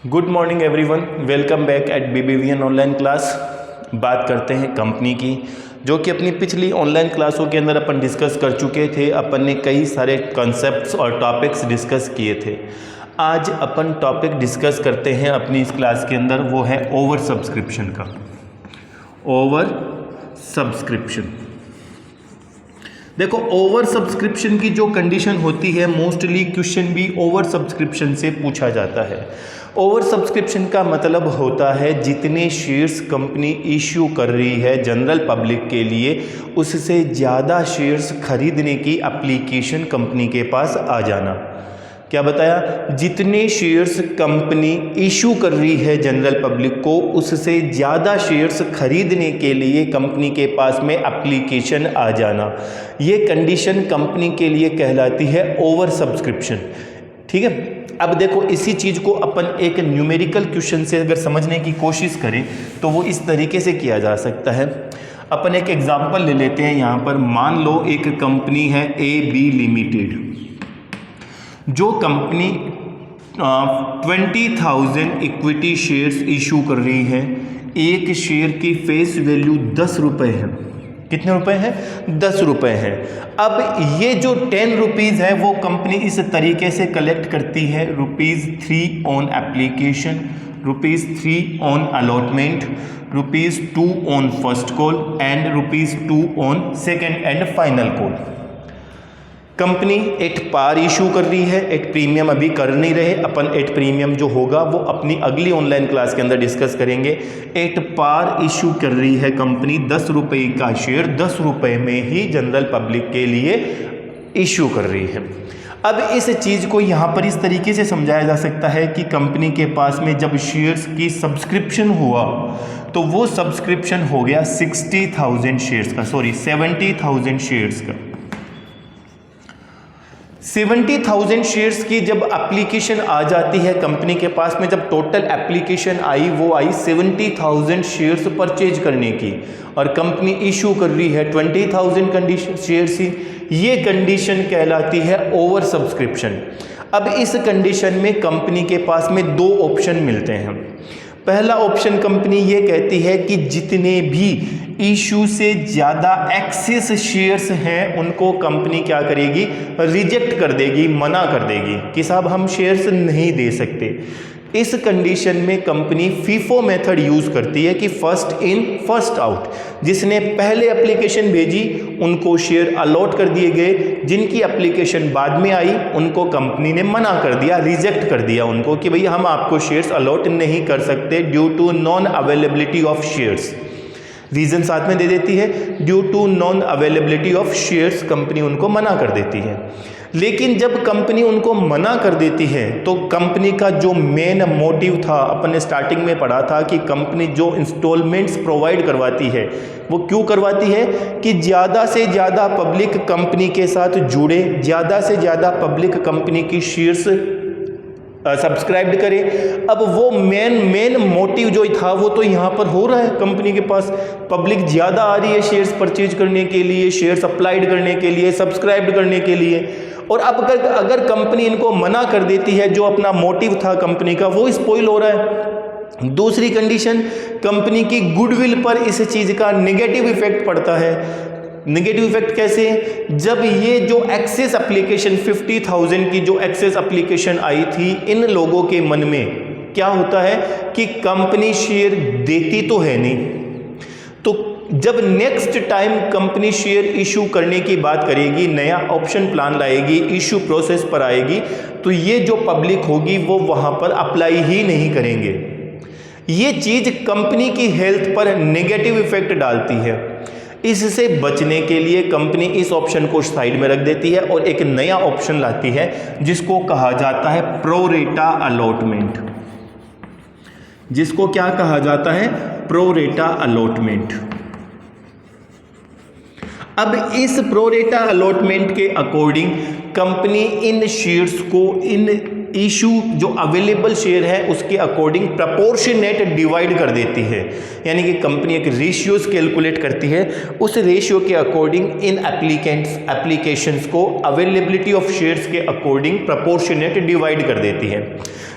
Good morning everyone, welcome back at BBVN online class. बात करते हैं कंपनी की, जो कि अपनी पिछली ऑनलाइन क्लासों के अंदर अपन डिस्कस कर चुके थे। अपन ने कई सारे कॉन्सेप्ट्स और टॉपिक्स डिस्कस किए थे। आज अपन टॉपिक डिस्कस करते हैं अपनी इस क्लास के अंदर, वो है ओवर सब्सक्रिप्शन का। ओवर सब्सक्रिप्शन, देखो ओवर सब्सक्रिप्शन की जो कंडीशन होती है, मोस्टली क्वेश्चन भी ओवर सब्सक्रिप्शन से पूछा जाता है। ओवर सब्सक्रिप्शन का मतलब होता है जितने शेयर्स कंपनी इश्यू कर रही है जनरल पब्लिक के लिए, उससे ज़्यादा शेयर्स खरीदने की एप्लीकेशन कंपनी के पास आ जाना। क्या बताया? जितने शेयर्स कंपनी इशू कर रही है जनरल पब्लिक को, उससे ज़्यादा शेयर्स खरीदने के लिए कंपनी के पास में एप्लीकेशन आ जाना, ये कंडीशन कंपनी के लिए कहलाती है ओवर सब्सक्रिप्शन। ठीक है, अब देखो इसी चीज़ को अपन एक न्यूमेरिकल क्वेश्चन से अगर समझने की कोशिश करें तो वो इस तरीके से किया जा सकता है। अपन एक एग्जांपल ले लेते हैं यहाँ पर। मान लो एक कंपनी है AB लिमिटेड, जो कंपनी 20,000 इक्विटी शेयर्स इशू कर रही है। एक शेयर की फेस वैल्यू 10 रुपये है। कितने रुपए हैं? 10 रुपये हैं। अब ये जो 10 रुपीज़ है वो कंपनी इस तरीके से कलेक्ट करती है। ₹3 on application, ₹3 on allotment, ₹2 on first call and ₹2 on second and final call. Company at par issue कर रही है, एट प्रीमियम अभी कर नहीं रहे अपन। एट प्रीमियम जो होगा वो अपनी अगली ऑनलाइन क्लास के अंदर डिस्कस करेंगे। एट पार इशू कर रही है कंपनी 10 रुपये का शेयर, 10 रुपये में ही जनरल पब्लिक के लिए इशू कर रही है। अब इस चीज़ को यहाँ पर इस तरीके से समझाया जा सकता है कि कंपनी के पास में जब शेयर्स की सब्सक्रिप्शन हुआ तो वो सब्सक्रिप्शन हो गया 70,000 शेयर्स का, 70,000 शेयर्स का। 70,000 शेयर्स की जब एप्लीकेशन आ जाती है कंपनी के पास में, जब टोटल एप्लीकेशन आई वो आई 70,000 शेयर्स परचेज करने की, और कंपनी इशू कर रही है 20,000 कंडीशन शेयर्स ही। ये कंडीशन कहलाती है ओवर सब्सक्रिप्शन। अब इस कंडीशन में कंपनी के पास में दो ऑप्शन मिलते हैं। पहला ऑप्शन कंपनी ये कहती है कि जितने भी इशू से ज़्यादा एक्सेस शेयर्स हैं उनको कंपनी क्या करेगी? रिजेक्ट कर देगी, मना कर देगी कि साहब हम शेयर्स नहीं दे सकते। इस कंडीशन में कंपनी फीफो मेथड यूज़ करती है कि फर्स्ट इन फर्स्ट आउट। जिसने पहले एप्लीकेशन भेजी उनको शेयर अलॉट कर दिए गए, जिनकी एप्लीकेशन बाद में आई उनको कंपनी ने मना कर दिया, रिजेक्ट कर दिया उनको कि भैया हम आपको शेयर्स अलॉट नहीं कर सकते due to non availability of shares. Reason साथ में दे देती है, due to non availability of shares company उनको मना कर देती है। लेकिन जब कंपनी उनको मना कर देती है तो कंपनी का जो मेन मोटिव था, अपन ने स्टार्टिंग में पढ़ा था कि कंपनी जो इंस्टॉलमेंट्स प्रोवाइड करवाती है वो क्यों करवाती है? कि ज़्यादा से ज़्यादा पब्लिक कंपनी के साथ जुड़े, ज़्यादा से ज़्यादा पब्लिक कंपनी की शेयर्स सब्सक्राइब करे। अब वो मेन मोटिव जो था वो तो यहाँ पर हो रहा है। कंपनी के पास पब्लिक ज़्यादा आ रही है शेयर्स परचेज करने के लिए, शेयर्स अप्लाइड करने के लिए, सब्सक्राइब करने के लिए। और अब अगर कंपनी इनको मना कर देती है, जो अपना मोटिव था कंपनी का वो स्पॉइल हो रहा है। दूसरी कंडीशन, कंपनी की गुडविल पर इस चीज़ का नेगेटिव इफेक्ट पड़ता है। नेगेटिव इफेक्ट कैसे? जब ये जो एक्सेस एप्लीकेशन 50,000 की जो एक्सेस एप्लीकेशन आई थी, इन लोगों के मन में क्या होता है कि कंपनी शेयर देती तो है नहीं, तो जब next time company share issue करने की बात करेगी, नया ऑप्शन प्लान लाएगी, इशू प्रोसेस पर आएगी, तो ये जो पब्लिक होगी वो वहाँ पर अप्लाई ही नहीं करेंगे। ये चीज़ कंपनी की हेल्थ पर नेगेटिव इफेक्ट डालती है। इससे बचने के लिए कंपनी इस ऑप्शन को साइड में रख देती है और एक नया ऑप्शन लाती है जिसको कहा जाता है प्रोरेटा अलॉटमेंट। जिसको क्या कहा जाता है? Pro rata allotment. अब इस प्रोरेटा अलॉटमेंट के अकॉर्डिंग कंपनी इन शेयर्स को, इन इशू जो अवेलेबल शेयर है उसके अकॉर्डिंग प्रपोर्शनेट डिवाइड कर देती है। यानी कि कंपनी एक रेशियोज कैलकुलेट करती है, उस रेशियो के अकॉर्डिंग इन एप्लीकेशंस को अवेलेबिलिटी ऑफ शेयर्स के अकॉर्डिंग प्रपोर्शनेट डिवाइड कर देती है।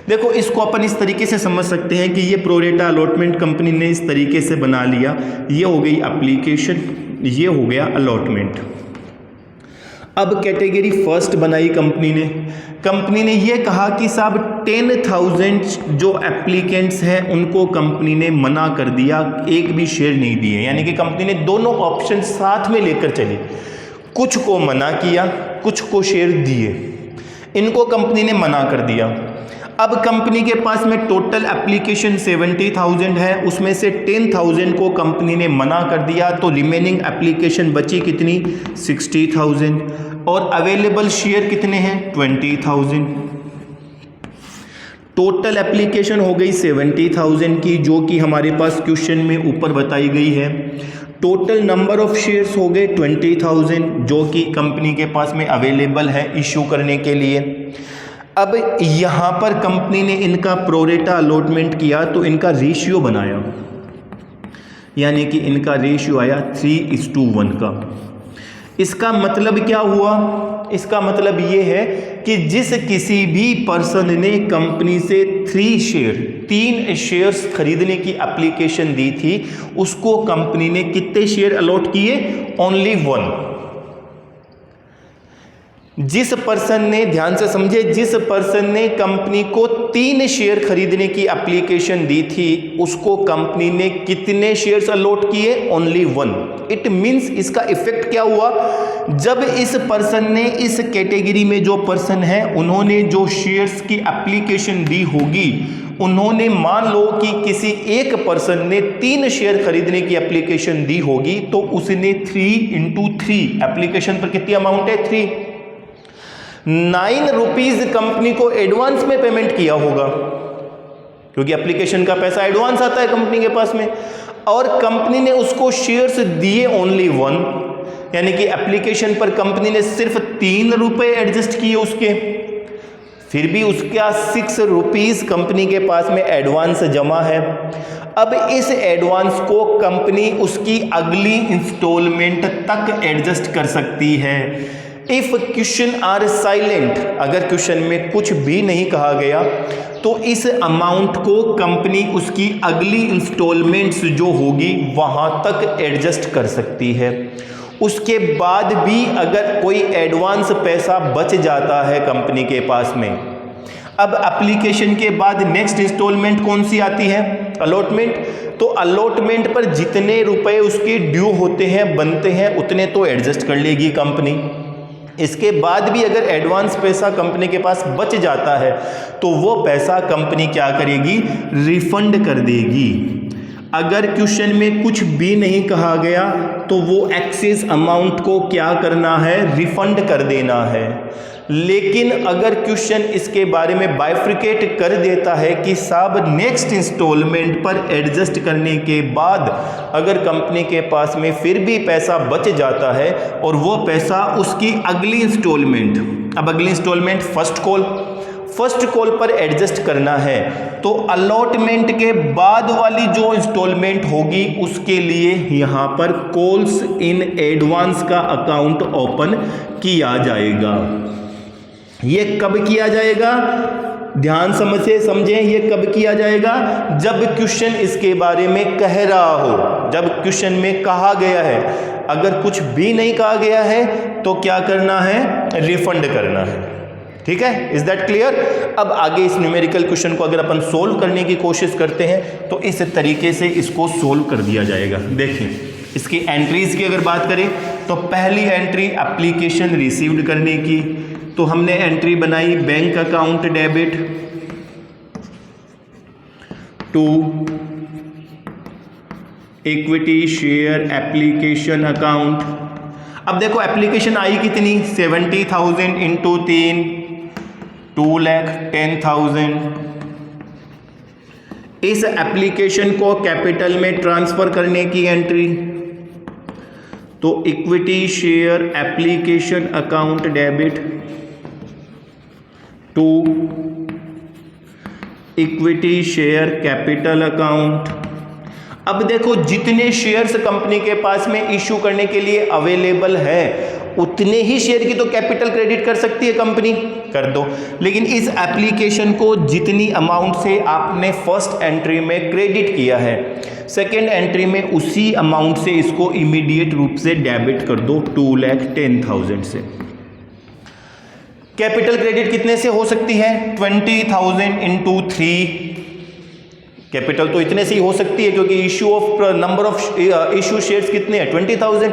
देखो इसको अपन इस तरीके से समझ सकते हैं कि ये प्रोरेटा अलॉटमेंट कंपनी ने इस तरीके से बना लिया, ये हो गई एप्लीकेशन, ये हो गया अलॉटमेंट। अब कैटेगरी फर्स्ट बनाई कंपनी ने ये कहा कि साहब 10,000 जो एप्लीकेंट्स हैं उनको कंपनी ने मना कर दिया, एक भी शेयर नहीं दिए, यानी कि कंपनी ने दोनों ऑप्शन साथ में लेकर चली, कुछ को मना किया, कुछ को शेयर दिए। इनको कंपनी ने मना कर दिया। अब कंपनी के पास में टोटल एप्लीकेशन 70,000 है, उसमें से 10,000 को कंपनी ने मना कर दिया, तो रिमेनिंग एप्लीकेशन बची कितनी 60,000 और अवेलेबल शेयर कितने हैं 20,000। टोटल एप्लीकेशन हो गई 70,000 की, जो कि हमारे पास क्वेश्चन में ऊपर बताई गई है। टोटल नंबर ऑफ शेयर्स हो गए 20,000 जो कि कंपनी के पास में अवेलेबल है इश्यू करने के लिए। अब यहाँ पर कंपनी ने इनका प्रोरेटा अलॉटमेंट किया तो इनका रेशियो बनाया, यानी कि इनका रेशियो आया 3:1 का। इसका मतलब क्या हुआ? इसका मतलब ये है कि जिस किसी भी पर्सन ने कंपनी से 3 शेयर्स खरीदने की एप्लीकेशन दी थी, उसको कंपनी ने कितने शेयर अलॉट किए? ओनली 1। जिस पर्सन ने, ध्यान से समझे, जिस पर्सन ने कंपनी को 3 शेयर खरीदने की एप्लीकेशन दी थी, उसको कंपनी ने कितने शेयर्स अलॉट किए? ओनली 1। इट मींस इसका इफेक्ट क्या हुआ? जब इस पर्सन ने, इस कैटेगरी में जो पर्सन है, उन्होंने जो शेयर्स की एप्लीकेशन दी होगी, उन्होंने मान लो कि किसी एक पर्सन ने 3 शेयर खरीदने की एप्लीकेशन दी होगी, तो उसने 3 एप्लीकेशन पर कितनी अमाउंट है? 9 रुपीज कंपनी को एडवांस में पेमेंट किया होगा, क्योंकि एप्लीकेशन का पैसा एडवांस आता है कंपनी के पास में, और कंपनी ने उसको शेयर्स दिए ओनली 1, यानी कि एप्लीकेशन पर कंपनी ने सिर्फ 3 रुपए एडजस्ट किए उसके, फिर भी उसका 6 रुपीज कंपनी के पास में एडवांस जमा है। अब इस एडवांस को कंपनी उसकी अगली इंस्टॉलमेंट तक एडजस्ट कर सकती है। इफ क्वेश्चन आर साइलेंट, अगर क्वेश्चन में कुछ भी नहीं कहा गया, तो इस अमाउंट को कंपनी उसकी अगली इंस्टॉलमेंट्स जो होगी वहां तक एडजस्ट कर सकती है। उसके बाद भी अगर कोई एडवांस पैसा बच जाता है कंपनी के पास में, अब एप्लीकेशन के बाद नेक्स्ट इंस्टॉलमेंट कौन सी आती है? अलॉटमेंट। तो अलॉटमेंट पर जितने रुपए उसके ड्यू होते हैं, बनते हैं, उतने तो एडजस्ट कर लेगी कंपनी। इसके बाद भी अगर एडवांस पैसा कंपनी के पास बच जाता है, तो वो पैसा कंपनी क्या करेगी? रिफंड कर देगी। अगर क्वेश्चन में कुछ भी नहीं कहा गया, तो वो एक्सेस अमाउंट को क्या करना है? रिफंड कर देना है। लेकिन अगर क्वेश्चन इसके बारे में बाइफ्रिकेट कर देता है कि साहब नेक्स्ट इंस्टॉलमेंट पर एडजस्ट करने के बाद अगर कंपनी के पास में फिर भी पैसा बच जाता है और वो पैसा उसकी अगली इंस्टॉलमेंट, अब अगली इंस्टॉलमेंट फर्स्ट कॉल पर एडजस्ट करना है, तो अलॉटमेंट के बाद वाली जो इंस्टॉलमेंट होगी उसके लिए यहाँ पर कॉल्स इन एडवांस का अकाउंट ओपन किया जाएगा। ये कब किया जाएगा? ध्यान समझें, ये कब किया जाएगा? जब क्वेश्चन इसके बारे में कह रहा हो, जब क्वेश्चन में कहा गया है। अगर कुछ भी नहीं कहा गया है तो क्या करना है? रिफंड करना है। ठीक है, इज दैट क्लियर? अब आगे इस न्यूमेरिकल क्वेश्चन को अगर अपन सोल्व करने की कोशिश करते हैं तो इस तरीके से इसको सोल्व कर दिया जाएगा। देखिए इसकी एंट्रीज की अगर बात करें तो पहली एंट्री एप्लीकेशन रिसीव्ड करने की, तो हमने एंट्री बनाई bank account debit to equity share application account. अब देखो एप्लीकेशन आई कितनी? 70,000 इंटू 3, 2,10,000। इस एप्लीकेशन को कैपिटल में ट्रांसफर करने की एंट्री, तो equity share application account debit to equity share capital account. अब देखो जितने शेयर्स कंपनी के पास में इशू करने के लिए अवेलेबल है उतने ही शेयर की तो कैपिटल क्रेडिट कर सकती है कंपनी, कर दो। लेकिन इस एप्लीकेशन को जितनी अमाउंट से आपने फर्स्ट एंट्री में क्रेडिट किया है, सेकेंड एंट्री में उसी अमाउंट से इसको इमीडिएट रूप से डेबिट कर दो 2,10,000 से। कैपिटल क्रेडिट कितने से हो सकती है? 20,000 इंटू 3। कैपिटल तो इतने से ही हो सकती है क्योंकि issue of number of issue shares कितने हैं? 20,000।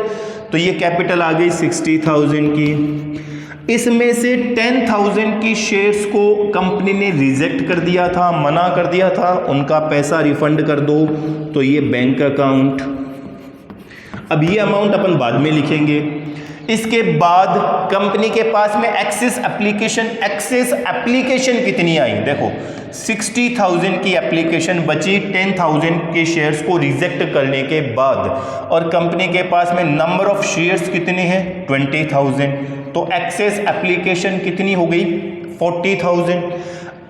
तो ये कैपिटल आ गई 60,000 की। इसमें से 10,000 की शेयर्स को कंपनी ने रिजेक्ट कर दिया था, मना कर दिया था, उनका पैसा रिफंड कर दो, तो ये बैंक अकाउंट। अब ये अमाउंट अपन बाद में लिखेंगे। इसके बाद कंपनी के पास में एक्सेस एप्लीकेशन कितनी आई? देखो 60,000 की एप्लीकेशन बची 10,000 के शेयर्स को रिजेक्ट करने के बाद, और कंपनी के पास में नंबर ऑफ शेयर्स कितने हैं? 20,000। तो एक्सेस एप्लीकेशन कितनी हो गई? 40,000।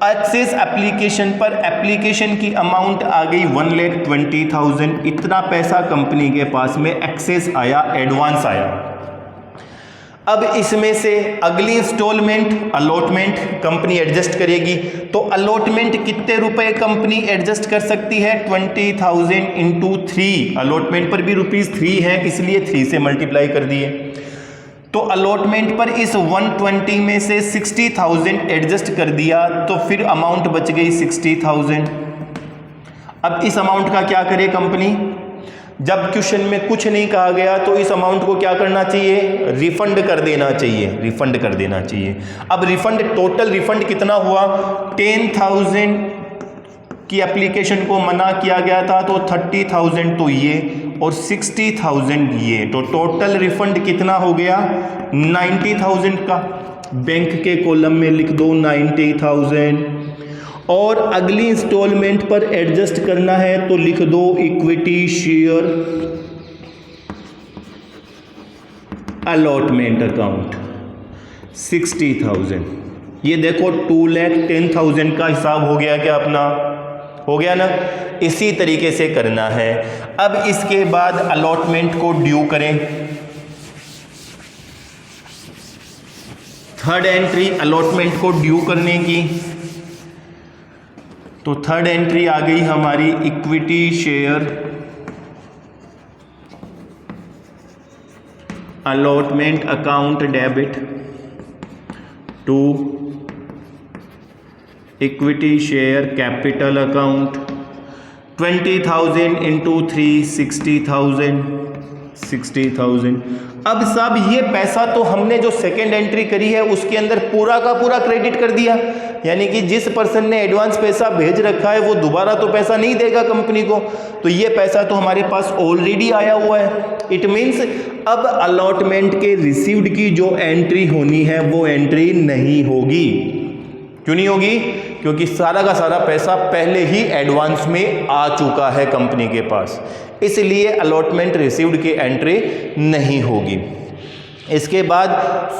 एक्सेस एप्लीकेशन पर एप्लीकेशन की अमाउंट आ गई 1,20,000। इतना पैसा कंपनी के पास में एक्सेस आया, एडवांस आया। अब इसमें से अगली इंस्टॉलमेंट अलॉटमेंट कंपनी एडजस्ट करेगी। तो अलॉटमेंट कितने रुपए कंपनी एडजस्ट कर सकती है? 20,000 इंटू 3। अलॉटमेंट पर भी ₹3 है, इसलिए 3 से मल्टीप्लाई कर दिए। तो अलॉटमेंट पर इस 120 में से 60,000 एडजस्ट कर दिया, तो फिर अमाउंट बच गई 60,000। अब इस अमाउंट का क्या करे कंपनी? जब क्वेश्चन में कुछ नहीं कहा गया तो इस अमाउंट को क्या करना चाहिए? रिफंड कर देना चाहिए, रिफंड कर देना चाहिए। अब रिफंड, टोटल रिफंड कितना हुआ? 10,000 की एप्लीकेशन को मना किया गया था, तो 30,000 तो ये और 60,000 ये, तो टोटल रिफंड कितना हो गया? 90,000 का। बैंक के कॉलम में लिख दो 90,000। और अगली इंस्टॉलमेंट पर एडजस्ट करना है तो लिख दो इक्विटी शेयर अलॉटमेंट अकाउंट 60,000। ये देखो 2,10,000 का हिसाब हो गया क्या अपना? हो गया ना? इसी तरीके से करना है। अब इसके बाद अलॉटमेंट को ड्यू करें। थर्ड एंट्री अलॉटमेंट को ड्यू करने की, तो थर्ड एंट्री आ गई हमारी equity share allotment account debit to equity share capital account 20,000 into 3 60,000। अब साहब ये पैसा तो हमने जो सेकेंड एंट्री करी है उसके अंदर पूरा का पूरा क्रेडिट कर दिया, यानी कि जिस पर्सन ने एडवांस पैसा भेज रखा है वो दोबारा तो पैसा नहीं देगा कंपनी को, तो ये पैसा तो हमारे पास ऑलरेडी आया हुआ है। इट मीन्स अब अलॉटमेंट के रिसीव्ड की जो एंट्री होनी है वो एंट्री नहीं होगी। क्यों नहीं होगी? क्योंकि सारा का सारा पैसा पहले ही एडवांस में आ चुका है कंपनी के पास, इसलिए अलॉटमेंट रिसीव्ड की एंट्री नहीं होगी। इसके बाद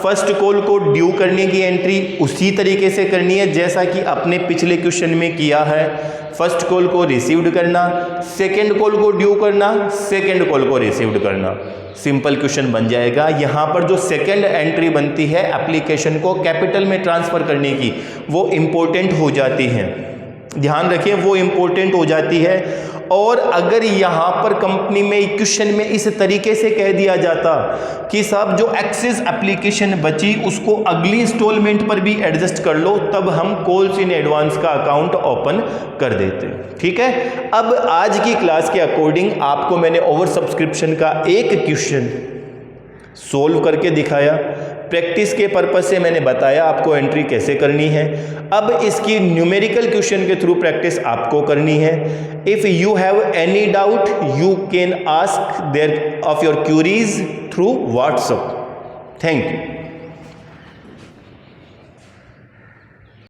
फर्स्ट कॉल को ड्यू करने की एंट्री उसी तरीके से करनी है जैसा कि अपने पिछले क्वेश्चन में किया है। फर्स्ट कॉल को रिसीव्ड करना, सेकंड कॉल को ड्यू करना, सेकंड कॉल को रिसीव्ड करना, सिंपल क्वेश्चन बन जाएगा। यहाँ पर जो सेकंड एंट्री बनती है एप्लीकेशन को कैपिटल में ट्रांसफ़र करने की, वो इम्पोर्टेंट हो जाती है, ध्यान रखिए वो इम्पोर्टेंट हो जाती है। और अगर यहाँ पर कंपनी में क्वेश्चन में इस तरीके से कह दिया जाता कि साहब जो एक्सेस एप्लीकेशन बची उसको अगली इंस्टॉलमेंट पर भी एडजस्ट कर लो, तब हम कॉल्स इन एडवांस का अकाउंट ओपन कर देते। ठीक है, अब आज की क्लास के अकॉर्डिंग आपको मैंने ओवर सब्सक्रिप्शन का एक क्वेश्चन सोल्व करके दिखाया। प्रैक्टिस के पर्पज से मैंने बताया आपको एंट्री कैसे करनी है। अब इसकी न्यूमेरिकल क्वेश्चन के थ्रू प्रैक्टिस आपको करनी है। If you have any doubt you can ask their of your queries through WhatsApp. Thank you.